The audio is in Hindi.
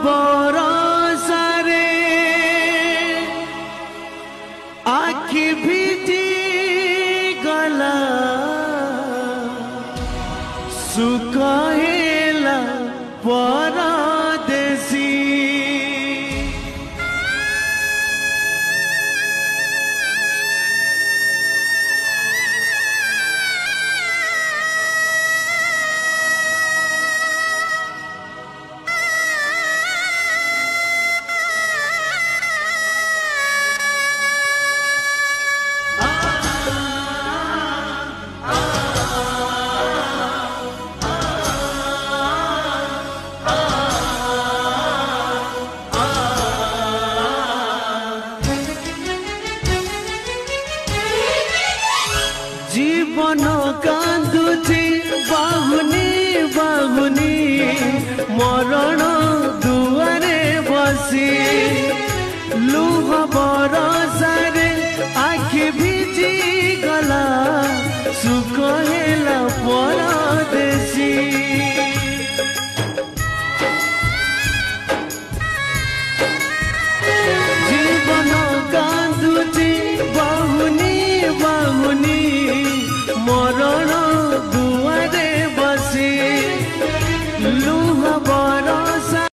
बरसारे आखि भिजी गला सुखहेला परदेसी जीवन कांदुची बाहुनी बाहुनी मरण दुआरे बसी लुह बरसारे आखि भिजी गला सुख